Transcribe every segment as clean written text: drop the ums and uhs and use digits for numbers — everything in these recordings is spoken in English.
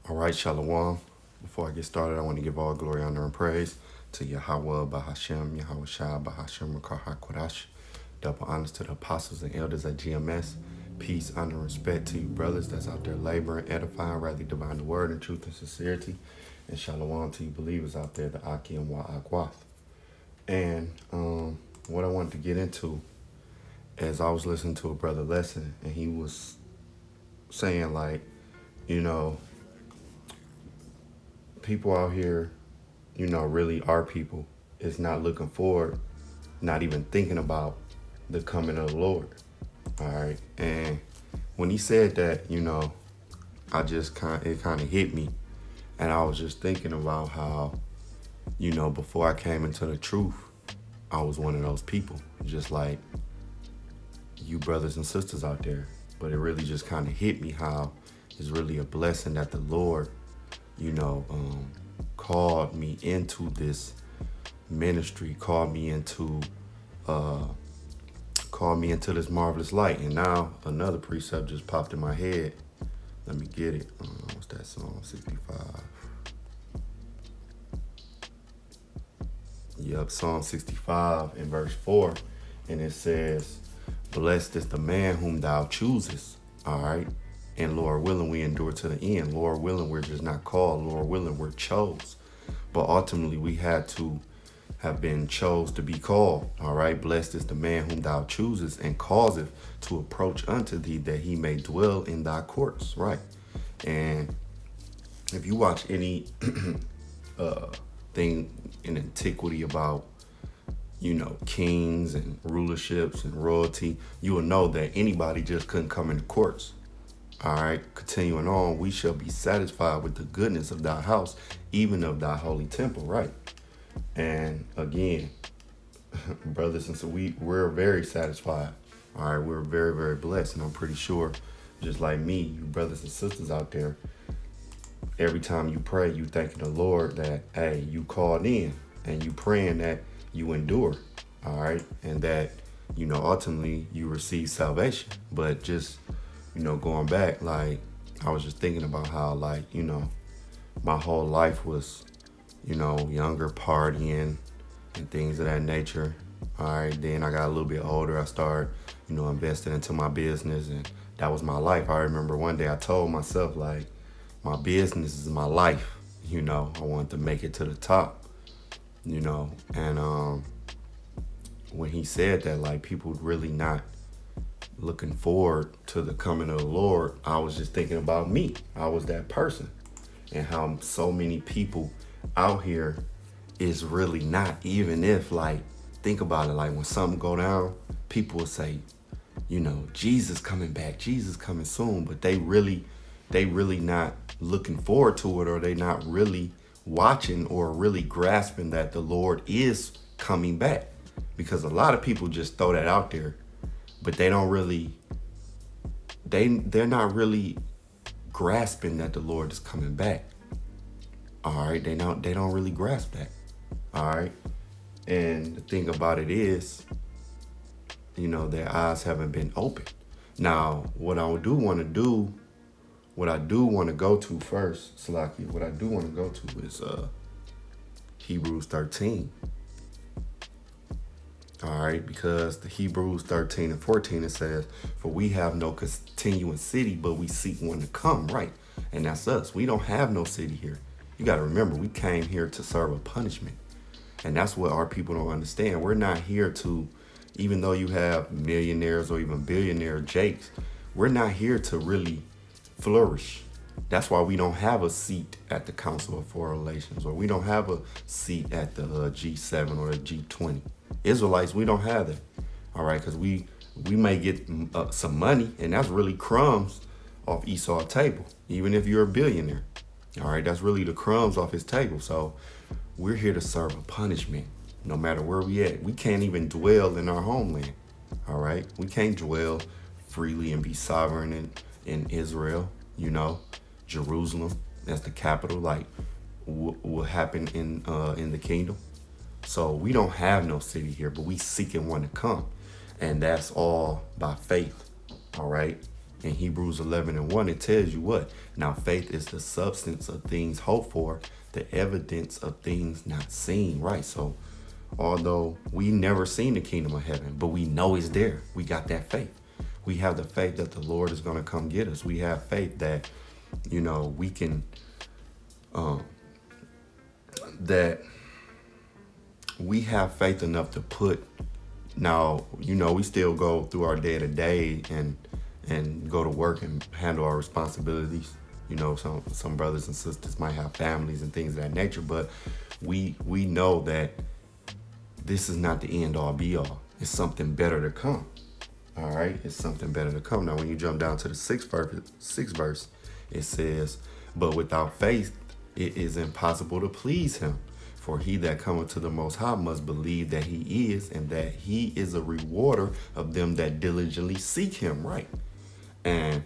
All right, Shalom. Before I get started, I want to give all glory, honor, and praise to Yahweh, Bahashem, Yahweh Shai, Bahashem, Rakah HaKodash. Double honors to the apostles and elders at GMS. Peace, honor, and respect to you brothers that's out there laboring, edifying, rightly dividing the word in truth and sincerity. And Shalom to you believers out there, the Aki and Wa'akwath. And what I wanted to get into as I was listening to a brother lesson, and he was saying like, you know, people out here, really are people is not looking forward, not even thinking about the coming of the Lord. All right. And when he said that, it kind of hit me. And I was just thinking about how, before I came into the truth, I was one of those people, just like you brothers and sisters out there. But it really just kind of hit me how it's really a blessing that the Lord, called me into this ministry, called me into this marvelous light. And now another precept just popped in my head. Let me get it. What's that song? 65. Yep, Psalm 65 in verse 4. And it says, blessed is the man whom thou choosest. All right. And Lord willing, we endure to the end. Lord willing, we're just not called. Lord willing, we're chose. But ultimately, we had to have been chose to be called. All right. Blessed is the man whom thou choosest and causeth to approach unto thee that he may dwell in thy courts. Right. And if you watch any thing in antiquity about, kings and rulerships and royalty, you will know that anybody just couldn't come in the courts. All right, continuing on, we shall be satisfied with the goodness of thy house, even of thy holy temple, right? And again, brothers and sisters, we're very satisfied. All right, we're very, very blessed. And I'm pretty sure, just like me, you brothers and sisters out there, every time you pray, you thanking the Lord that, hey, you called in and you praying that you endure, all right? And that, ultimately you receive salvation. But just, going back, like, I was just thinking about how, like, my whole life was, younger, partying and things of that nature. All right, then I got a little bit older. I started, investing into my business, and that was my life. I remember one day I told myself, like, my business is my life. I wanted to make it to the top, and when he said that, like, people really not looking forward to the coming of the Lord, I was just thinking about me. I was that person, and how so many people out here is really not. Even if, like, think about it, like when something go down, people will say, Jesus coming back, Jesus coming soon, but they really not looking forward to it, or they not really watching or really grasping that the Lord is coming back. Because a lot of people just throw that out there, but they don't really, they're not really grasping that the Lord is coming back. All right, they don't really grasp that. All right, and the thing about it is, their eyes haven't been opened. Now, what I do want to go to first, Salaki, what I do want to go to is Hebrews 13. All right, because the Hebrews 13 and 14, it says, for we have no continuing city, but we seek one to come, right? And that's us. We don't have no city here. You got to remember, we came here to serve a punishment. And that's what our people don't understand. We're not here to, even though you have millionaires or even billionaire Jakes, we're not here to really flourish. That's why we don't have a seat at the Council of Foreign Relations, or we don't have a seat at the G7 or the G20. Israelites, we don't have that. All right, because we may get some money, and that's really crumbs off Esau's table, even if you're a billionaire. All right, that's really the crumbs off his table. So we're here to serve a punishment, no matter where we at. We can't even dwell in our homeland. All right, we can't dwell freely and be sovereign in Israel. Jerusalem, that's the capital, like what happened in the kingdom. So we don't have no city here, but we seeking one to come. And that's all by faith. All right. In Hebrews 11:1, it tells you what? Now faith is the substance of things hoped for, the evidence of things not seen, right? So although we never seen the kingdom of heaven, but we know it's there. We got that faith. We have the faith that the Lord is going to come get us. We have faith that, we can, that we have faith enough to put. Now, we still go through our day to day and go to work and handle our responsibilities. Some brothers and sisters might have families and things of that nature, but we know that this is not the end all be all. It's something better to come. All right, it's something better to come. Now, when you jump down to the sixth verse, it says, "But without faith, it is impossible to please him. For he that cometh to the Most High must believe that he is, and that he is a rewarder of them that diligently seek him." Right. And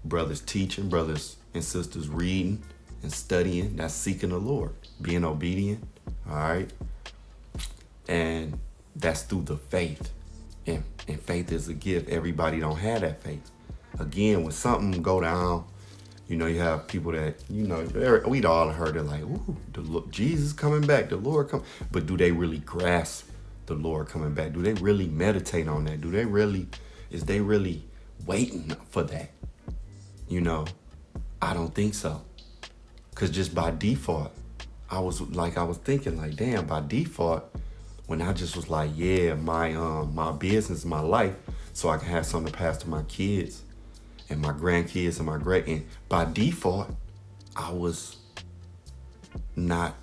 brothers teaching, brothers and sisters reading and studying, that's seeking the Lord, being obedient. All right. And that's through the faith. And faith is a gift. Everybody don't have that faith. Again, when something go down, you have people that, we'd all heard it like, ooh, Jesus coming back, the Lord come. But do they really grasp the Lord coming back? Do they really meditate on that? Is they really waiting for that? I don't think so. Because just by default, I was thinking like, damn, by default, when I just was like, yeah, my business, my life, so I can have something to pass to my kids and my grandkids and my and by default, I was not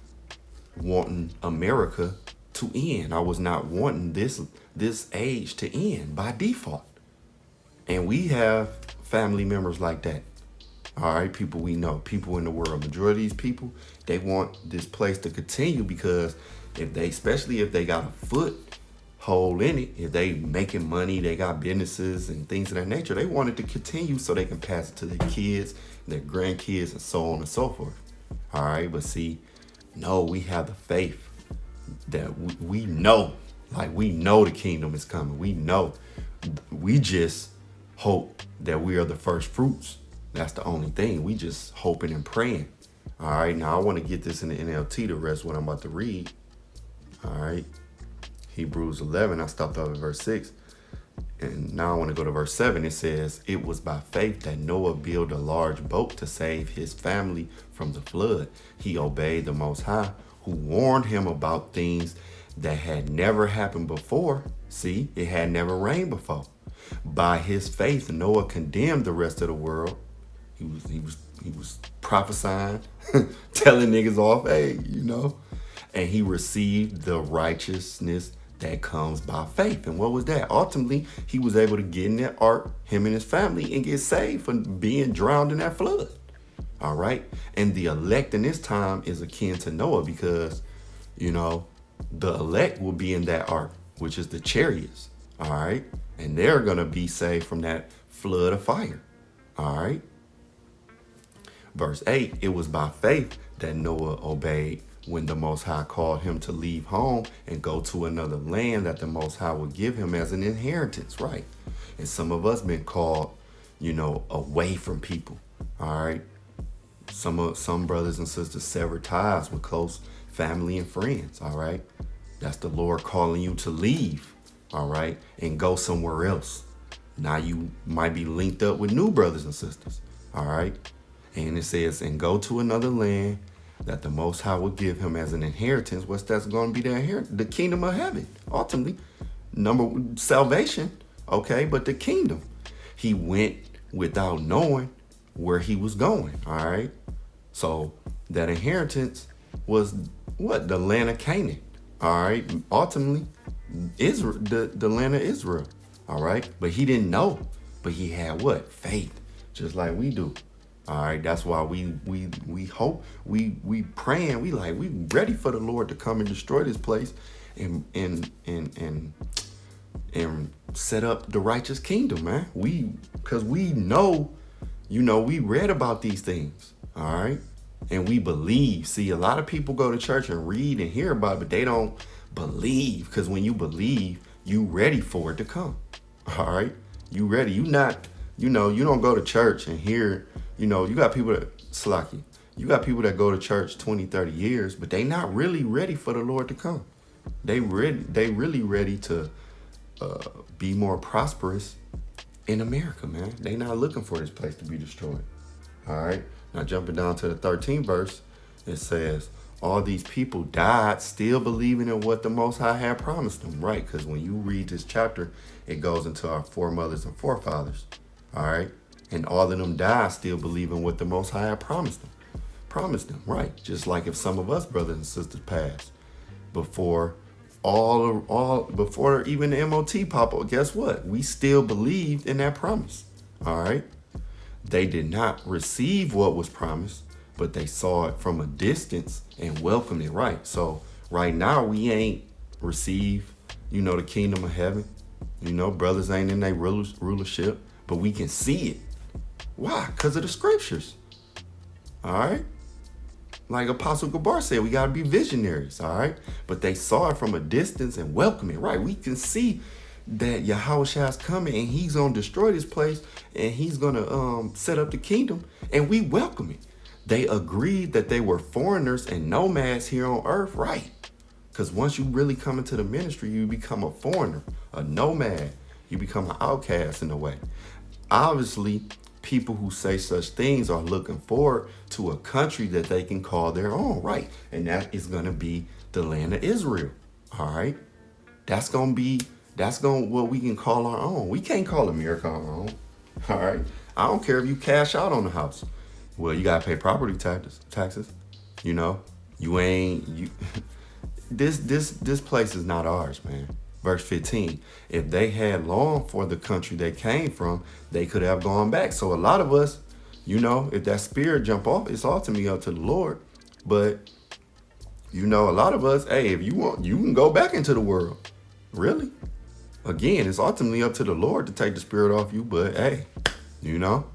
wanting America to end. I was not wanting this age to end by default. And we have family members like that. All right, people we know, people in the world, majority of these people, they want this place to continue because especially if they got a foothold in it, if they making money, they got businesses and things of that nature, they want it to continue so they can pass it to their kids, their grandkids, and so on and so forth. All right, but see, no, we have the faith that we know, we know the kingdom is coming. We know. We just hope that we are the first fruits. That's the only thing. We just hoping and praying. All right, now I want to get this in the NLT to rest what I'm about to read. All right, Hebrews 11, I stopped off at verse 6. And now I want to go to verse 7. It says, "It was by faith that Noah built a large boat to save his family from the flood. He obeyed the Most High, who warned him about things that had never happened before." See, it had never rained before. "By his faith, Noah condemned the rest of the world." He was prophesying, telling niggas off, hey, and he received the righteousness that comes by faith. And what was that? Ultimately, he was able to get in that ark, him and his family, and get saved from being drowned in that flood. All right. And the elect in this time is akin to Noah because, the elect will be in that ark, which is the chariots. All right. And they're going to be saved from that flood of fire. All right. Verse 8, "It was by faith that Noah obeyed when the Most High called him to leave home and go to another land that the Most High would give him as an inheritance." Right. And some of us been called, away from people. All right. Some brothers and sisters sever ties with close family and friends. All right. That's the Lord calling you to leave. All right. And go somewhere else. Now you might be linked up with new brothers and sisters. All right. And it says, "And go to another land that the Most High will give him as an inheritance." What's that's going to be the inheritance? The kingdom of heaven. Ultimately, salvation. Okay, but the kingdom. He went without knowing where he was going. All right. So that inheritance was what? The land of Canaan. All right. Ultimately, Israel, the land of Israel. All right. But he didn't know. But he had what? Faith, just like we do. All right, that's why we hope, we praying, we ready for the Lord to come and destroy this place and set up the righteous kingdom, man. Because we know, we read about these things, all right? And we believe. See, a lot of people go to church and read and hear about it, but they don't believe. Because when you believe, you ready for it to come, all right? You ready. You not You know, you don't go to church and hear, you know, you got people that, Slacky, you got people that go to church 20, 30 years, but they not really ready for the Lord to come. They really ready to be more prosperous in America, man. They not looking for this place to be destroyed. All right. Now jumping down to the 13th verse, it says, all these people died still believing in what the Most High had promised them, right? Because when you read this chapter, it goes into our foremothers and forefathers. All right. And all of them died still believing what the Most High had promised them. Promised them, right? Just like if some of us brothers and sisters passed before before even the MOT pop up, guess what? We still believed in that promise. All right. They did not receive what was promised, but they saw it from a distance and welcomed it, right? So right now we ain't received, you know, the kingdom of heaven. You know, brothers ain't in their rulership, but we can see it. Why? Because of the scriptures. All right. Like Apostle Gabar said, we got to be visionaries, all right? But they saw it from a distance and welcome it, right? We can see that Yahushua's coming and he's going to destroy this place and he's going to set up the kingdom, and we welcome it. They agreed that they were foreigners and nomads here on earth, right? Because once you really come into the ministry, you become a foreigner, a nomad. You become an outcast in a way. Obviously, people who say such things are looking forward to a country that they can call their own, right? And that is going to be the land of Israel, all right? That's going what we can call our own. We can't call America our own, all right? I don't care if you cash out on the house. Well, you got to pay property taxes, you know? This place is not ours, man. Verse 15, if they had longed for the country they came from, they could have gone back. So a lot of us, you know, if that spirit jump off, it's ultimately up to the Lord. But, you know, a lot of us, hey, if you want, you can go back into the world. Really? Again, it's ultimately up to the Lord to take the spirit off you. But, hey, you know,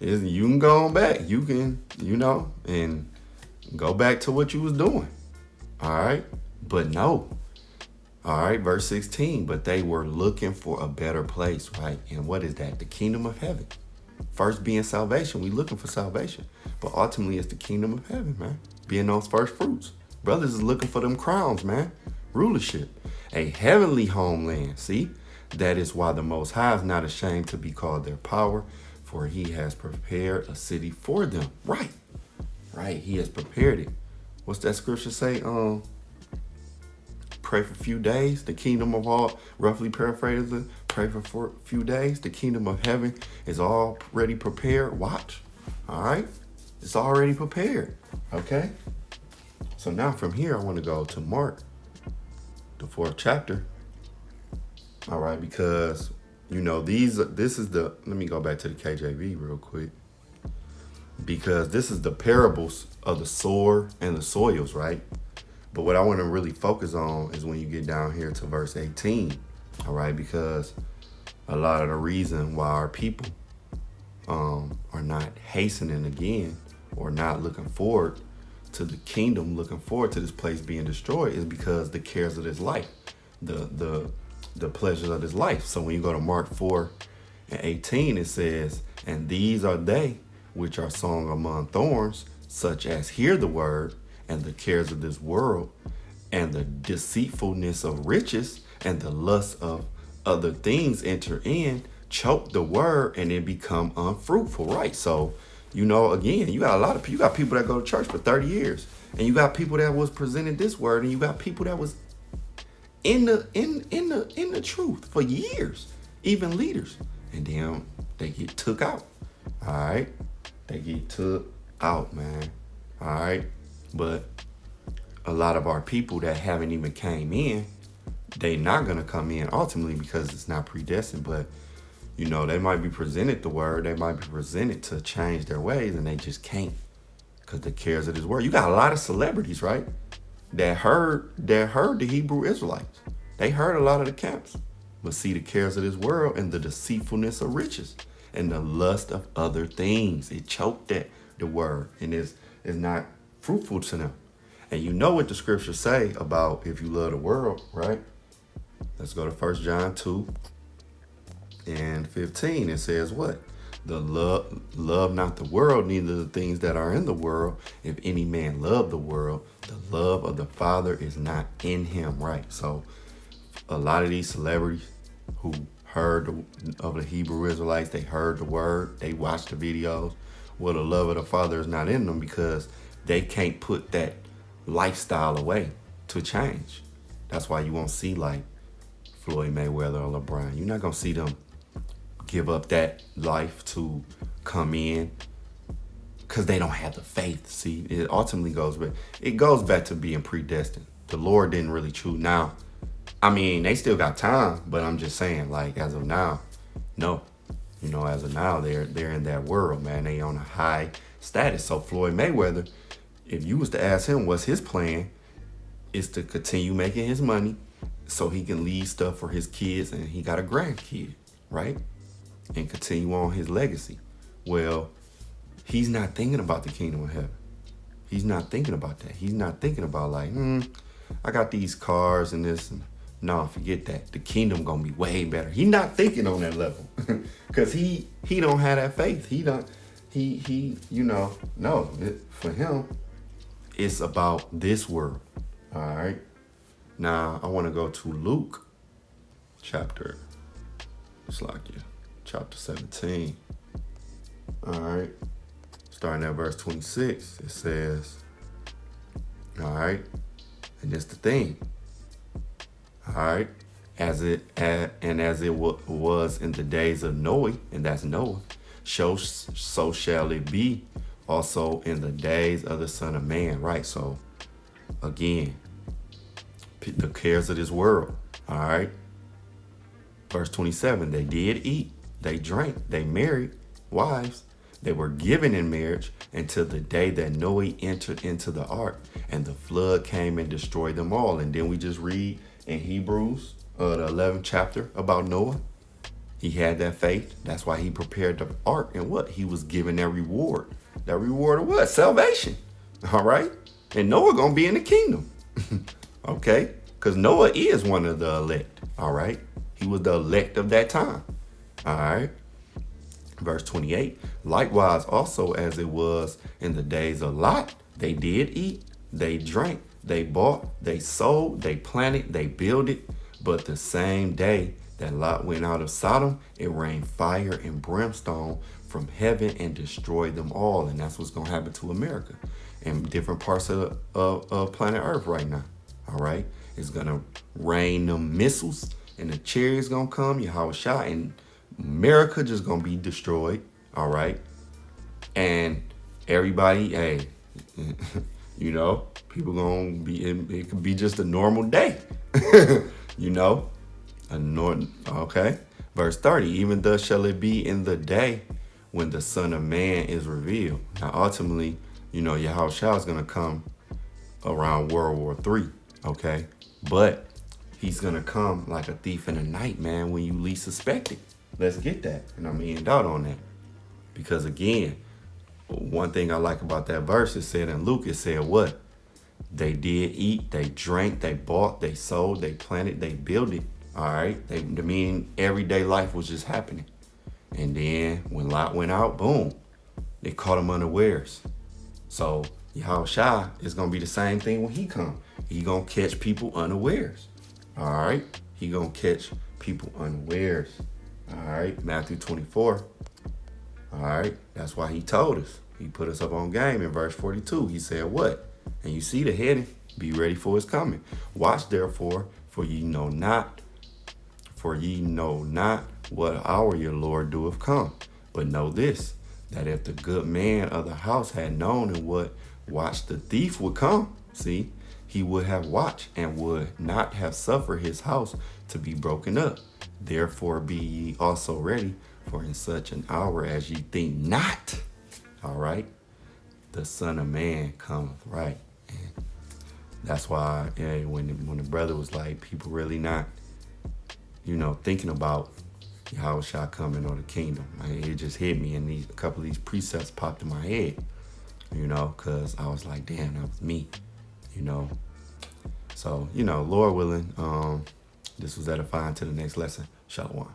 you can go on back. You can, you know, and go back to what you was doing. All right? But no. All right, verse 16, but they were looking for a better place, right? And what is that? The kingdom of heaven. First being salvation, we looking for salvation. But ultimately, it's the kingdom of heaven, man. Being those first fruits. Brothers is looking for them crowns, man. Rulership. A heavenly homeland, see? That is why the Most High is not ashamed to be called their power, for he has prepared a city for them. Right. Right, he has prepared it. What's that scripture say? Pray for a few days, the kingdom of all, roughly paraphrasing, pray for a few days, the kingdom of heaven is already prepared. Watch, all right? It's already prepared, okay? So now from here, I want to go to Mark, the 4th chapter, all right? Because, you know, let me go back to the KJV real quick. Because this is the parables of the sower and the soils, right? But what I want to really focus on is when you get down here to verse 18, all right? Because a lot of the reason why our people are not hastening again or not looking forward to the kingdom, looking forward to this place being destroyed, is because the cares of this life, the pleasures of this life. So when you go to Mark 4:18, it says, and these are they which are sown among thorns, such as hear the word, and the cares of this world, and the deceitfulness of riches, and the lust of other things enter in, choke the word, and it become unfruitful, right? So, you know, again, you got a lot of people. You got people that go to church for 30 years, and you got people that was presented this word, and you got people that was in the truth for years, even leaders, and then they get took out. All right, they get took out, man. All right. But a lot of our people that haven't even came in, they not going to come in ultimately because it's not predestined. But, you know, they might be presented the word. They might be presented to change their ways, and they just can't because the cares of this word. You got a lot of celebrities, right, that heard the Hebrew Israelites. They heard a lot of the camps. But see, the cares of this world and the deceitfulness of riches and the lust of other things, it choked the word, and is not fruitful to them. And you know what the scriptures say about if you love the world, right? Let's go to 1 John 2 and 15, it says what? The love not the world, neither the things that are in the world. If any man love the world, the love of the Father is not in him, right? So a lot of these celebrities who heard of the Hebrew Israelites, they heard the word, they watched the videos. Well, the love of the Father is not in them because they can't put that lifestyle away to change. That's why you won't see like Floyd Mayweather or LeBron. You're not going to see them give up that life to come in because they don't have the faith. See, it ultimately goes back to being predestined. The Lord didn't really choose. Now, I mean, they still got time, but I'm just saying, like, as of now, no. You know, as of now, they're in that world, man. They on a high status. So Floyd Mayweather, if you was to ask him what's his plan, is to continue making his money so he can leave stuff for his kids, and he got a grandkid, right? And continue on his legacy. Well, he's not thinking about the kingdom of heaven. He's not thinking about that. He's not thinking about like, I got these cars and this. No, forget that. The kingdom gonna be way better. He's not thinking on that level because he don't have that faith. No. For him, it's about this world. All right. Now I want to go to Luke chapter 17. All right. Starting at verse 26, it says, all right, and this the thing. All right, as it was in the days of Noah, and that's Noah, so shall it be also in the days of the Son of Man. Right. So again, the cares of this world. All right. Verse 27, they did eat, they drank, they married wives. They were given in marriage until the day that Noah entered into the ark, and the flood came and destroyed them all. And then we just read in Hebrews, the 11th chapter, about Noah. He had that faith. That's why he prepared the ark. And what? He was given that reward. That reward of what? Salvation. All right. And Noah gonna be in the kingdom. Okay. Because Noah is one of the elect. All right. He was the elect of that time. All right. Verse 28, likewise also as it was in the days of Lot, they did eat, they drank, they bought, they sold, they planted, they builded. But the same day that Lot went out of Sodom, it rained fire and brimstone from heaven and destroyed them all. And that's what's going to happen to America and different parts of planet Earth right now. All right. It's going to rain them missiles and the chariots going to come, Yahweh Shah, and America just gonna be destroyed, all right? And everybody, hey, people gonna be, it could be just a normal day, okay? Verse 30, even thus shall it be in the day when the Son of Man is revealed. Now, ultimately, Yahweh Shah is gonna come around World War III, okay? But he's gonna come like a thief in the night, man, when you least suspect it. Let's get that. And I'm end out on that. Because again, one thing I like about that verse, it said in Luke, it said what? They did eat, they drank, they bought, they sold, they planted, they built it. All right. Everyday life was just happening. And then when Lot went out, boom, they caught him unawares. So Yahweh Shah is going to be the same thing when he come. He going to catch people unawares. All right. He going to catch people unawares. All right, Matthew 24. All right, that's why he told us. He put us up on game in verse 42. He said what? And you see the heading, be ready for his coming. Watch therefore, for ye know not what hour your Lord doeth come. But know this, that if the good man of the house had known in what watch the thief would come, see, he would have watched and would not have suffered his house to be broken up. Therefore be ye also ready, for in such an hour as ye think not, all right, the Son of Man cometh, right? And that's why when the brother was like, people really not, thinking about Yahweh Shah coming or the kingdom. It just hit me, and a couple of these precepts popped in my head, because I was like, damn, that was me, So, Lord willing, this was edifying to the next lesson. Shalom.